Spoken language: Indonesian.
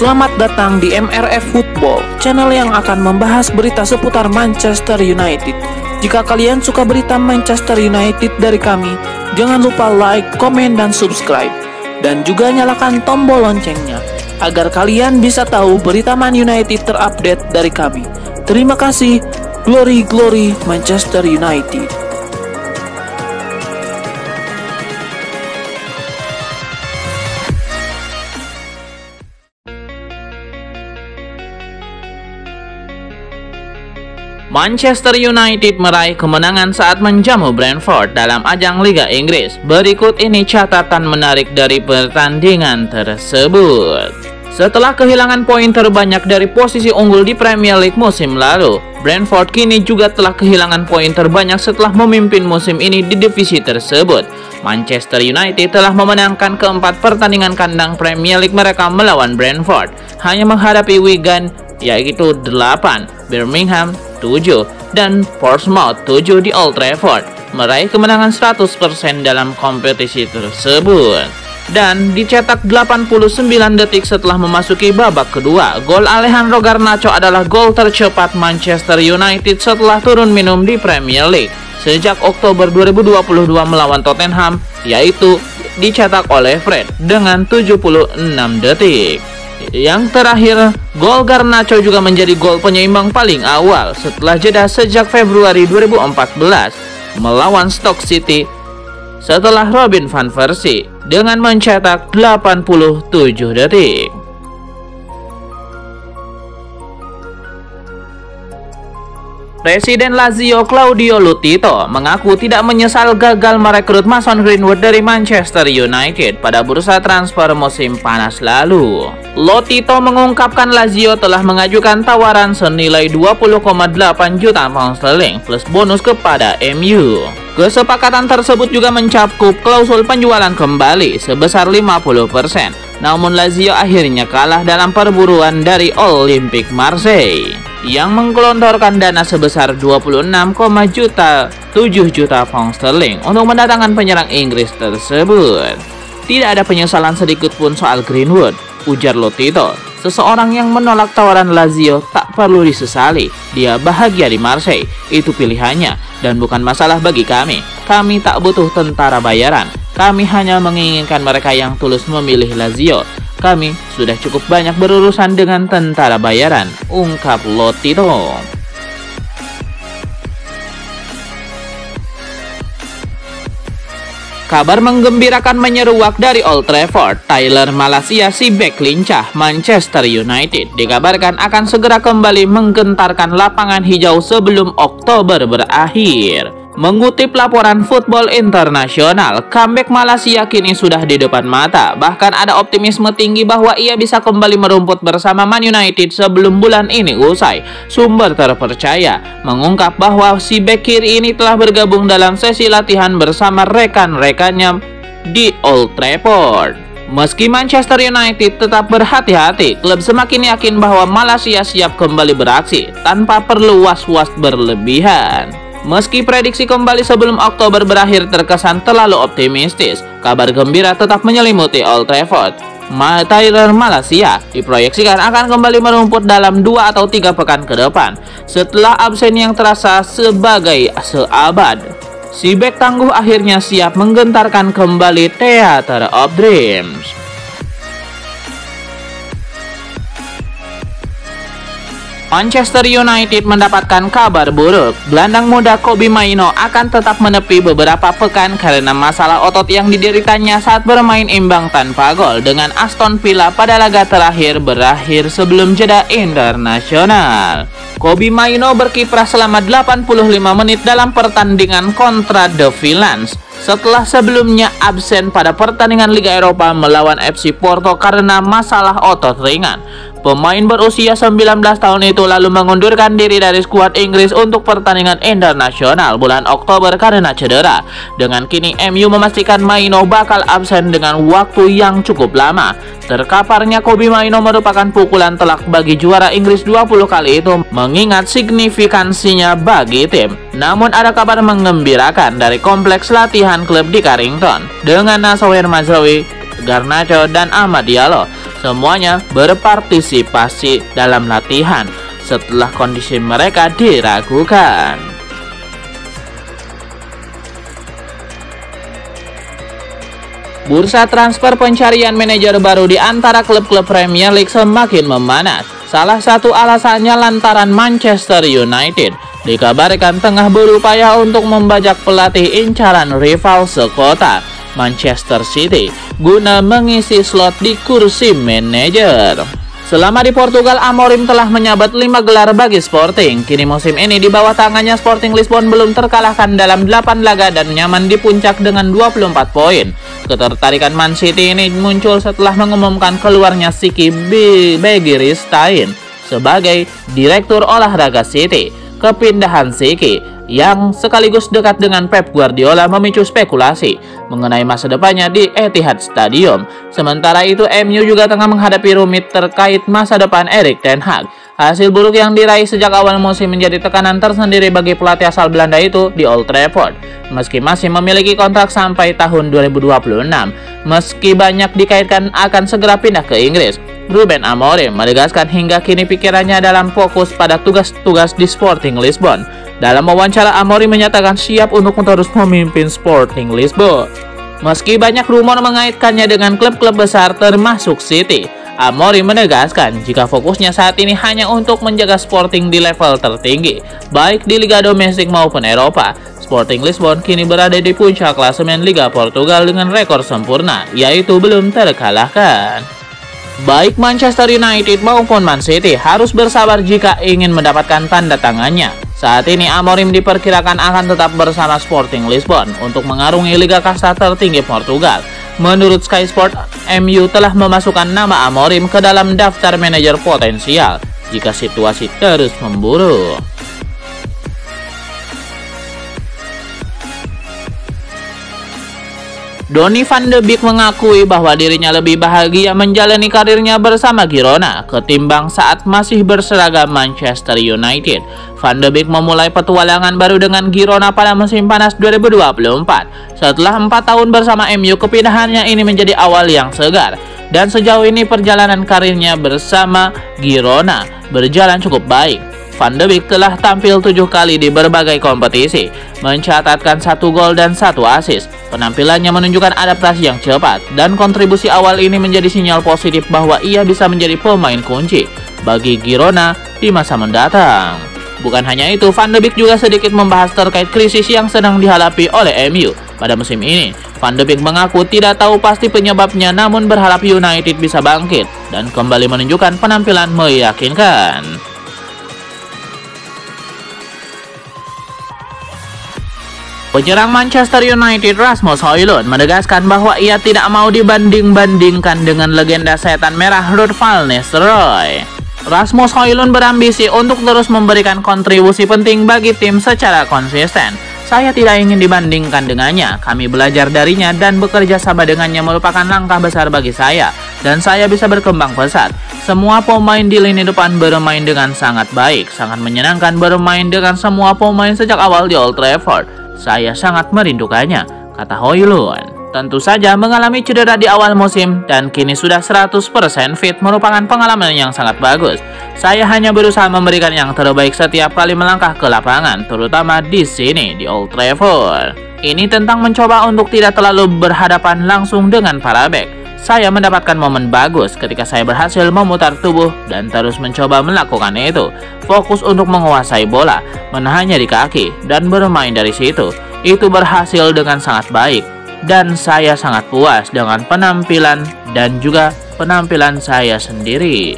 Selamat datang di MRF Football, channel yang akan membahas berita seputar Manchester United. Jika kalian suka berita Manchester United dari kami, jangan lupa like, komen, dan subscribe. Dan juga nyalakan tombol loncengnya, agar kalian bisa tahu berita Man United terupdate dari kami. Terima kasih, Glory Glory Manchester United. Manchester United meraih kemenangan saat menjamu Brentford dalam ajang Liga Inggris. Berikut ini catatan menarik dari pertandingan tersebut. Setelah kehilangan poin terbanyak dari posisi unggul di Premier League musim lalu, Brentford kini juga telah kehilangan poin terbanyak setelah memimpin musim ini di divisi tersebut. Manchester United telah memenangkan keempat pertandingan kandang Premier League mereka melawan Brentford, hanya menghadapi Wigan yaitu 8, Birmingham 7, dan Portsmouth 7 di Old Trafford, meraih kemenangan 100% dalam kompetisi tersebut. Dan dicetak 89 detik setelah memasuki babak kedua, gol Alejandro Garnacho adalah gol tercepat Manchester United setelah turun minum di Premier League sejak Oktober 2022 melawan Tottenham, yaitu dicetak oleh Fred dengan 76 detik. Yang terakhir, gol Garnacho juga menjadi gol penyeimbang paling awal setelah jeda sejak Februari 2014 melawan Stoke City setelah Robin van Persie dengan mencetak 87 detik. Presiden Lazio Claudio Lotito mengaku tidak menyesal gagal merekrut Mason Greenwood dari Manchester United pada bursa transfer musim panas lalu. Lotito mengungkapkan Lazio telah mengajukan tawaran senilai 20,8 juta pound sterling plus bonus kepada MU. Kesepakatan tersebut juga mencakup klausul penjualan kembali sebesar 50%. Namun Lazio akhirnya kalah dalam perburuan dari Olympique Marseille yang menggelontorkan dana sebesar 26,7 juta pound sterling untuk mendatangkan penyerang Inggris tersebut. Tidak ada penyesalan sedikit pun soal Greenwood, ujar Lotito. Seseorang yang menolak tawaran Lazio tak perlu disesali. Dia bahagia di Marseille, itu pilihannya dan bukan masalah bagi kami. Kami tak butuh tentara bayaran. Kami hanya menginginkan mereka yang tulus memilih Lazio. Kami sudah cukup banyak berurusan dengan tentara bayaran, ungkap Lotito. Kabar menggembirakan menyeruak dari Old Trafford. Tyler Malacia, si bek lincah Manchester United, dikabarkan akan segera kembali menggentarkan lapangan hijau sebelum Oktober berakhir. Mengutip laporan Football International, comeback Malacia kini sudah di depan mata. Bahkan ada optimisme tinggi bahwa ia bisa kembali merumput bersama Man United sebelum bulan ini usai. Sumber terpercaya mengungkap bahwa si bek kiri ini telah bergabung dalam sesi latihan bersama rekan-rekannya di Old Trafford. Meski Manchester United tetap berhati-hati, klub semakin yakin bahwa Malacia siap kembali beraksi tanpa perlu was-was berlebihan. Meski prediksi kembali sebelum Oktober berakhir terkesan terlalu optimistis, kabar gembira tetap menyelimuti Old Trafford. Tyler Malacia diproyeksikan akan kembali merumput dalam 2 atau 3 pekan ke depan setelah absen yang terasa sebagai seabad. Si bek tangguh akhirnya siap menggentarkan kembali Theatre of Dreams. Manchester United mendapatkan kabar buruk. Gelandang muda Kobbie Mainoo akan tetap menepi beberapa pekan karena masalah otot yang dideritanya saat bermain imbang tanpa gol dengan Aston Villa pada laga terakhir berakhir sebelum jeda internasional. Kobbie Mainoo berkiprah selama 85 menit dalam pertandingan kontra The Villains setelah sebelumnya absen pada pertandingan Liga Eropa melawan FC Porto karena masalah otot ringan. Pemain berusia 19 tahun itu lalu mengundurkan diri dari skuad Inggris untuk pertandingan internasional bulan Oktober karena cedera. Dengan kini MU memastikan Mainoo bakal absen dengan waktu yang cukup lama. Terkaparnya Kobbie Mainoo merupakan pukulan telak bagi juara Inggris 20 kali itu, mengingat signifikansinya bagi tim. Namun ada kabar menggembirakan dari kompleks latihan klub di Carrington dengan Nassauer Mazraoui, Garnacho, dan Amad Diallo. Semuanya berpartisipasi dalam latihan setelah kondisi mereka diragukan. Bursa transfer pencarian manajer baru di antara klub-klub Premier League semakin memanas. Salah satu alasannya lantaran Manchester United dikabarkan tengah berupaya untuk membajak pelatih incaran rival sekota, Manchester City, guna mengisi slot di kursi manajer. Selama di Portugal, Amorim telah menyabat 5 gelar bagi Sporting. Kini musim ini di bawah tangannya Sporting Lisbon belum terkalahkan dalam 8 laga dan nyaman di puncak dengan 24 poin. Ketertarikan Man City ini muncul setelah mengumumkan keluarnya Siki Begiristain sebagai direktur olahraga City. Kepindahan Siki yang sekaligus dekat dengan Pep Guardiola memicu spekulasi mengenai masa depannya di Etihad Stadium. Sementara itu, MU juga tengah menghadapi rumit terkait masa depan Erik ten Hag. Hasil buruk yang diraih sejak awal musim menjadi tekanan tersendiri bagi pelatih asal Belanda itu di Old Trafford. Meski masih memiliki kontrak sampai tahun 2026, meski banyak dikaitkan akan segera pindah ke Inggris, Ruben Amorim menegaskan hingga kini pikirannya dalam fokus pada tugas-tugas di Sporting Lisbon. Dalam wawancara, Amorim menyatakan siap untuk terus memimpin Sporting Lisbon. Meski banyak rumor mengaitkannya dengan klub-klub besar termasuk City, Amorim menegaskan jika fokusnya saat ini hanya untuk menjaga Sporting di level tertinggi, baik di Liga Domestik maupun Eropa. Sporting Lisbon kini berada di puncak klasemen Liga Portugal dengan rekor sempurna, yaitu belum terkalahkan. Baik Manchester United maupun Man City harus bersabar jika ingin mendapatkan tanda tangannya. Saat ini Amorim diperkirakan akan tetap bersama Sporting Lisbon untuk mengarungi Liga Kasta tertinggi Portugal. Menurut Sky Sport, MU telah memasukkan nama Amorim ke dalam daftar manajer potensial jika situasi terus memburuk. Donny van de Beek mengakui bahwa dirinya lebih bahagia menjalani karirnya bersama Girona ketimbang saat masih berseragam Manchester United. Van de Beek memulai petualangan baru dengan Girona pada musim panas 2024. Setelah 4 tahun bersama MU, kepindahannya ini menjadi awal yang segar. Dan sejauh ini perjalanan karirnya bersama Girona berjalan cukup baik. Van de Beek telah tampil 7 kali di berbagai kompetisi, mencatatkan 1 gol dan 1 assist. Penampilannya menunjukkan adaptasi yang cepat, dan kontribusi awal ini menjadi sinyal positif bahwa ia bisa menjadi pemain kunci bagi Girona di masa mendatang. Bukan hanya itu, Van de Beek juga sedikit membahas terkait krisis yang sedang dihadapi oleh MU pada musim ini. Van de Beek mengaku tidak tahu pasti penyebabnya, namun berharap United bisa bangkit dan kembali menunjukkan penampilan meyakinkan. Penyerang Manchester United Rasmus Højlund menegaskan bahwa ia tidak mau dibanding-bandingkan dengan legenda setan merah Ruud van Nistelrooy. Rasmus Højlund berambisi untuk terus memberikan kontribusi penting bagi tim secara konsisten. Saya tidak ingin dibandingkan dengannya, kami belajar darinya dan bekerja sama dengannya merupakan langkah besar bagi saya, dan saya bisa berkembang pesat. Semua pemain di lini depan bermain dengan sangat baik, sangat menyenangkan bermain dengan semua pemain sejak awal di Old Trafford. Saya sangat merindukannya, kata Højlund. Tentu saja mengalami cedera di awal musim dan kini sudah 100% fit merupakan pengalaman yang sangat bagus. Saya hanya berusaha memberikan yang terbaik setiap kali melangkah ke lapangan, terutama di sini di Old Trafford. Ini tentang mencoba untuk tidak terlalu berhadapan langsung dengan para bek. Saya mendapatkan momen bagus ketika saya berhasil memutar tubuh dan terus mencoba melakukan itu. Fokus untuk menguasai bola, menahannya di kaki, dan bermain dari situ. Itu berhasil dengan sangat baik. Dan saya sangat puas dengan penampilan dan juga penampilan saya sendiri.